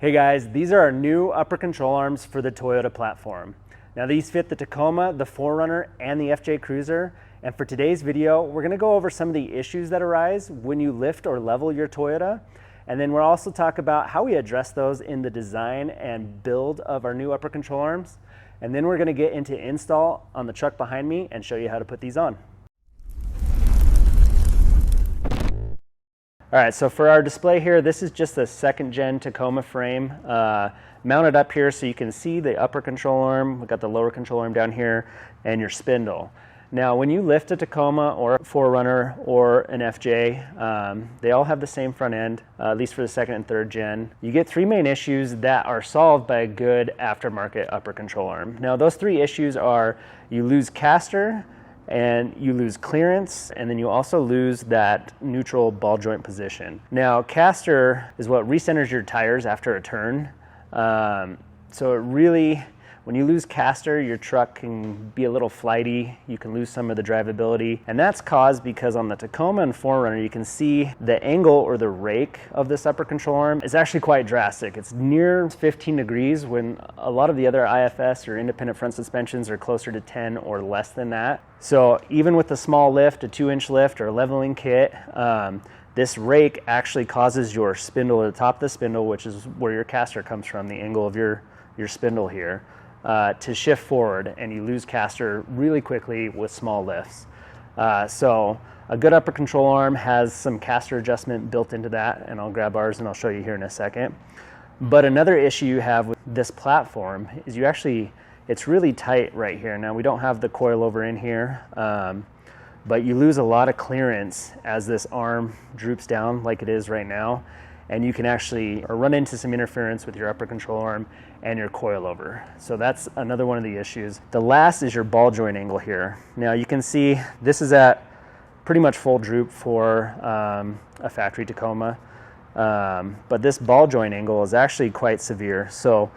Hey guys, these are our new upper control arms for the Toyota platform. Now these fit the Tacoma, the 4Runner, and the FJ Cruiser. And for today's video, we're gonna go over some of the issues that arise when you lift or level your Toyota. And then we'll also talk about how we address those in the design and build of our new upper control arms. And then we're gonna get into install on the truck behind me and show you how to put these on. All right, so for our display here, this is just a second gen Tacoma frame mounted up here so you can see the upper control arm. We've got the lower control arm down here and your spindle. Now, when you lift a Tacoma or a 4Runner or an FJ, they all have the same front end, at least for the second and third gen. You get three main issues that are solved by a good aftermarket upper control arm. Now, those three issues are you lose caster, and you lose clearance, and then you also lose that neutral ball joint position. Now, caster is what recenters your tires after a turn. So it really, when you lose caster, your truck can be a little flighty. You can lose some of the drivability. And that's caused because on the Tacoma and 4Runner, you can see the angle or the rake of this upper control arm is actually quite drastic. It's near 15 degrees when a lot of the other IFS or independent front suspensions are closer to 10 or less than that. So even with a small lift, a 2-inch lift or a leveling kit, this rake actually causes your spindle at the top of the spindle, which is where your caster comes from, the angle of your spindle here, to shift forward, and you lose caster really quickly with small lifts. So a good upper control arm has some caster adjustment built into that, and I'll grab ours and I'll show you here in a second. But another issue you have with this platform is it's really tight right here. Now we don't have the coilover in here, but you lose a lot of clearance as this arm droops down like it is right now, and you can actually run into some interference with your upper control arm and your coilover. So that's another one of the issues. The last is your ball joint angle here. Now you can see this is at pretty much full droop for a factory Tacoma, but this ball joint angle is actually quite severe. So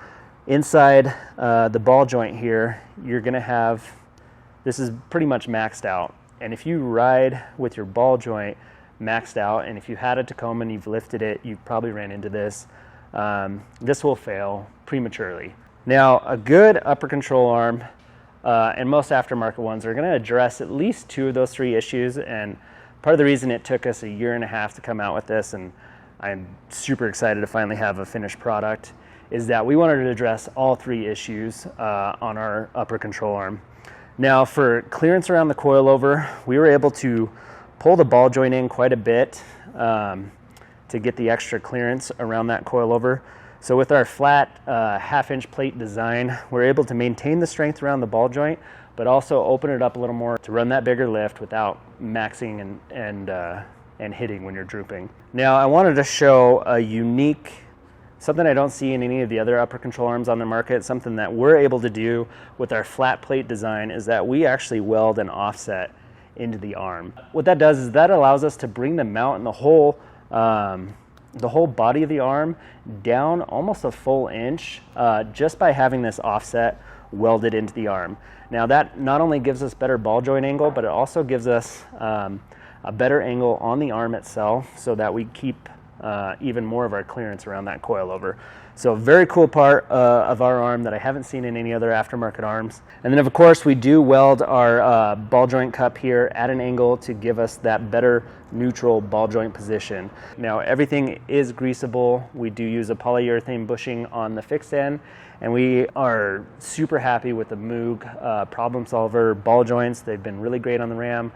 inside the ball joint here, you're gonna have, this is pretty much maxed out. And if you ride with your ball joint maxed out, and if you had a Tacoma and you've lifted it, you've probably ran into this. This will fail prematurely. Now, a good upper control arm, and most aftermarket ones, are gonna address at least two of those three issues. And part of the reason it took us a year and a half to come out with this, and I'm super excited to finally have a finished product, is that we wanted to address all three issues on our upper control arm. Now, for clearance around the coilover, we were able to pull the ball joint in quite a bit to get the extra clearance around that coilover. So with our flat half-inch plate design, we're able to maintain the strength around the ball joint, but also open it up a little more to run that bigger lift without maxing and hitting when you're drooping. Now, I wanted to show a unique, something I don't see in any of the other upper control arms on the market, something that we're able to do with our flat plate design, is that we actually weld an offset into the arm. What that does is that allows us to bring the mount and the whole body of the arm down almost a full inch just by having this offset welded into the arm. Now that not only gives us better ball joint angle, but it also gives us a better angle on the arm itself so that we keep even more of our clearance around that coilover. So very cool part of our arm that I haven't seen in any other aftermarket arms. And then of course we do weld our ball joint cup here at an angle to give us that better neutral ball joint position. Now everything is greaseable. We do use a polyurethane bushing on the fixed end, and we are super happy with the Moog Problem Solver ball joints. They've been really great on the Ram,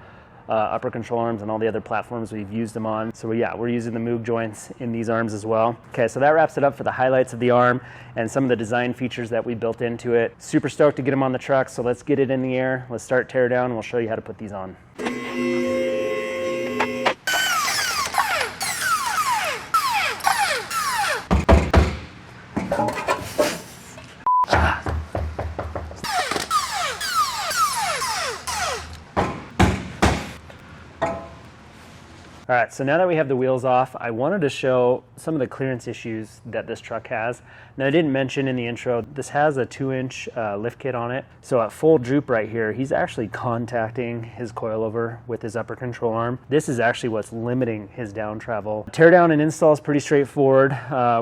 upper control arms, and all the other platforms we've used them on. So yeah, we're using the Moog joints in these arms as well. Okay, so that wraps it up for the highlights of the arm and some of the design features that we built into it. Super stoked to get them on the truck, so let's get it in the air. Let's start Teardown, and we'll show you how to put these on. All All right, so now that we have the wheels off, I wanted to show some of the clearance issues that this truck has. Now, I didn't mention in the intro, this has a 2-inch lift kit on it. So at full droop right here, he's actually contacting his coilover with his upper control arm. This is actually what's limiting his down travel. Teardown and install is pretty straightforward.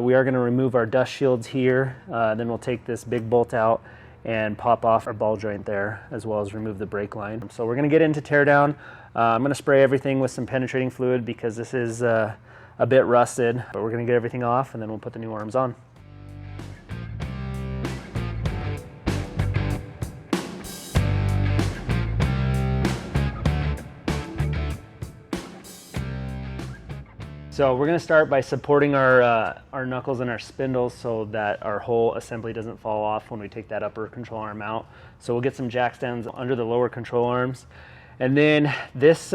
We are gonna remove our dust shields here. Then we'll take this big bolt out and pop off our ball joint there, as well as remove the brake line. So we're gonna get into teardown. I'm gonna spray everything with some penetrating fluid because this is a bit rusted, but we're gonna get everything off and then we'll put the new arms on. So we're gonna start by supporting our knuckles and our spindles so that our whole assembly doesn't fall off when we take that upper control arm out. So we'll get some jack stands under the lower control arms. And then this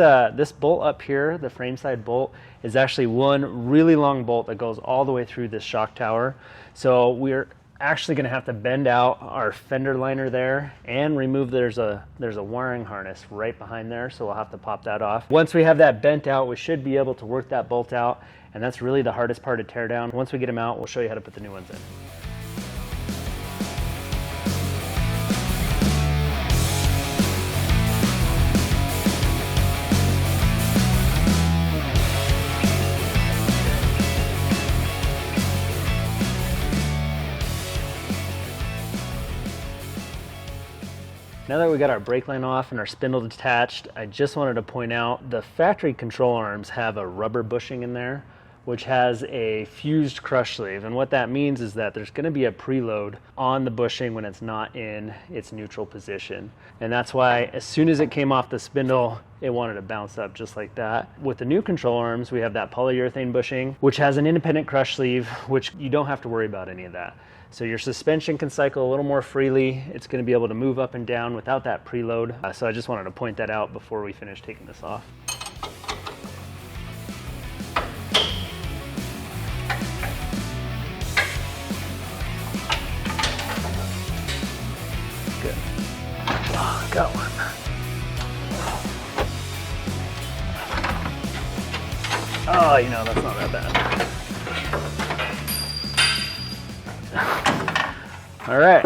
bolt up here, the frame side bolt, is actually one really long bolt that goes all the way through this shock tower. So we're actually going to have to bend out our fender liner there and remove, there's a wiring harness right behind there, so we'll have to pop that off. Once we have that bent out, we should be able to work that bolt out, and that's really the hardest part to tear down. Once we get them out, we'll show you how to put the new ones in. Now that we got our brake line off and our spindle detached, I just wanted to point out the factory control arms have a rubber bushing in there, which has a fused crush sleeve. And what that means is that there's gonna be a preload on the bushing when it's not in its neutral position. And that's why as soon as it came off the spindle, it wanted to bounce up just like that. With the new control arms, we have that polyurethane bushing, which has an independent crush sleeve, which you don't have to worry about any of that. So your suspension can cycle a little more freely. It's going to be able to move up and down without that preload. So I just wanted to point that out before we finish taking this off. Good. Oh, got one. Oh, you know, that's not that bad. All right,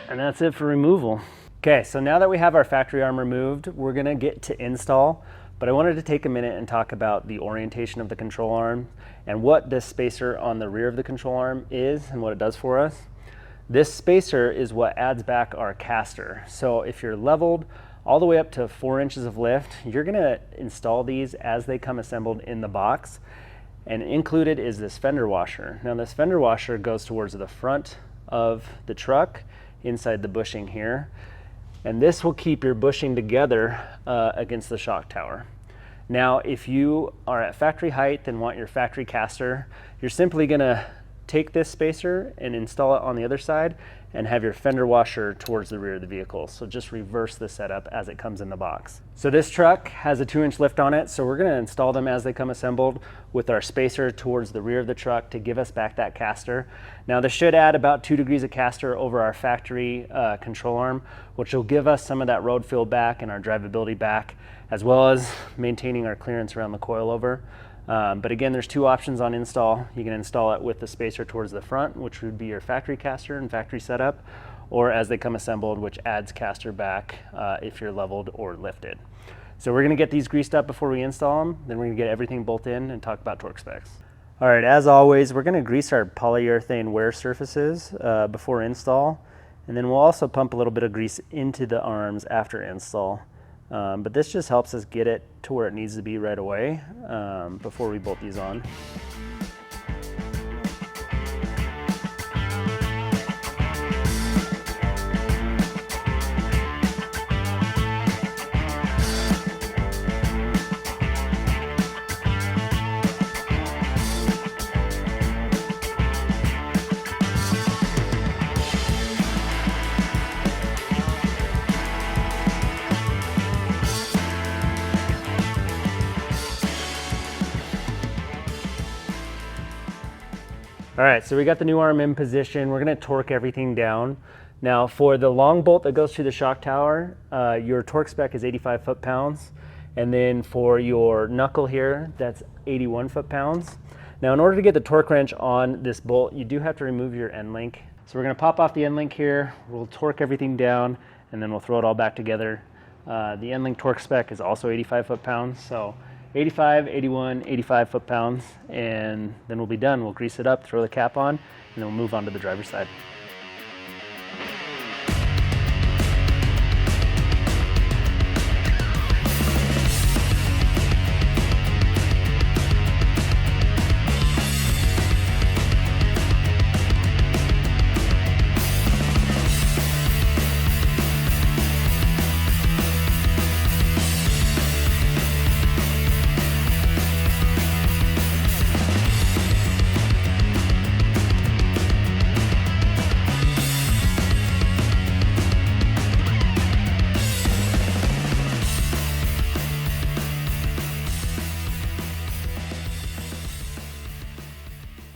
and that's it for removal. Okay, so now that we have our factory arm removed, we're gonna get to install, but I wanted to take a minute and talk about the orientation of the control arm and what this spacer on the rear of the control arm is and what it does for us. This spacer is what adds back our caster. So if you're leveled all the way up to 4 inches of lift, you're gonna install these as they come assembled in the box. And included is this fender washer. Now this fender washer goes towards the front of the truck inside the bushing here. And this will keep your bushing together against the shock tower. Now, if you are at factory height and want your factory caster, you're simply gonna take this spacer and install it on the other side and have your fender washer towards the rear of the vehicle. So just reverse the setup as it comes in the box. So this truck has a 2-inch lift on it, so we're gonna install them as they come assembled with our spacer towards the rear of the truck to give us back that caster. Now this should add about 2 degrees of caster over our factory control arm, which will give us some of that road feel back and our drivability back, as well as maintaining our clearance around the coilover. But again, there's 2 options on install. You can install it with the spacer towards the front, which would be your factory caster and factory setup, or as they come assembled, which adds caster back if you're leveled or lifted. So we're gonna get these greased up before we install them, then we're gonna get everything bolted in and talk about torque specs. All right, as always, we're gonna grease our polyurethane wear surfaces before install, and then we'll also pump a little bit of grease into the arms after install. But this just helps us get it to where it needs to be right away before we bolt these on. All right, so we got the new arm in position. We're gonna torque everything down. Now for the long bolt that goes through the shock tower, your torque spec is 85 foot-pounds. And then for your knuckle here, that's 81 foot-pounds. Now in order to get the torque wrench on this bolt, you do have to remove your end link. So we're gonna pop off the end link here, we'll torque everything down, and then we'll throw it all back together. The end link torque spec is also 85 foot-pounds, so 85, 81, 85 foot-pounds, and then we'll be done. We'll grease it up, throw the cap on, and then we'll move on to the driver's side.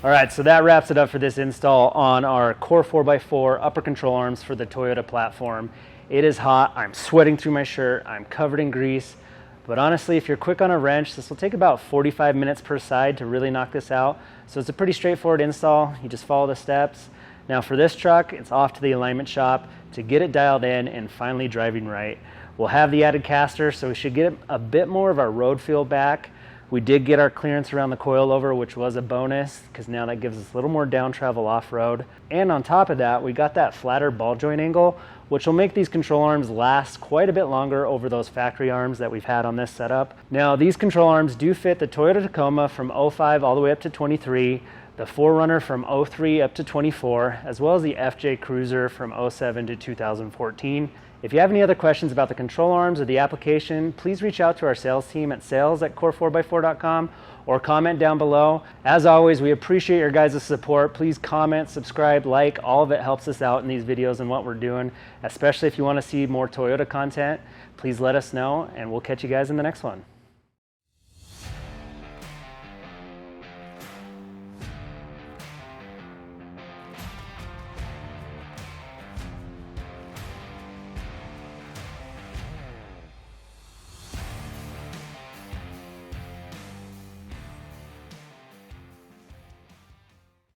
All right, so that wraps it up for this install on our Core 4x4 upper control arms for the Toyota platform. It is hot, I'm sweating through my shirt, I'm covered in grease, but honestly, if you're quick on a wrench, this will take about 45 minutes per side to really knock this out. So it's a pretty straightforward install, you just follow the steps. Now for this truck, it's off to the alignment shop to get it dialed in and finally driving right. We'll have the added caster, so we should get a bit more of our road feel back. We did get our clearance around the coilover, which was a bonus because now that gives us a little more down travel off-road. And on top of that, we got that flatter ball joint angle, which will make these control arms last quite a bit longer over those factory arms that we've had on this setup. Now, these control arms do fit the Toyota Tacoma from 05 all the way up to 23, the 4Runner from 03 up to 24, as well as the FJ Cruiser from 07 to 2014. If you have any other questions about the control arms or the application, please reach out to our sales team at sales@core4x4.com or comment down below. As always, we appreciate your guys' support. Please comment, subscribe, like, all of it helps us out in these videos and what we're doing, especially if you want to see more Toyota content. Please let us know, and we'll catch you guys in the next one.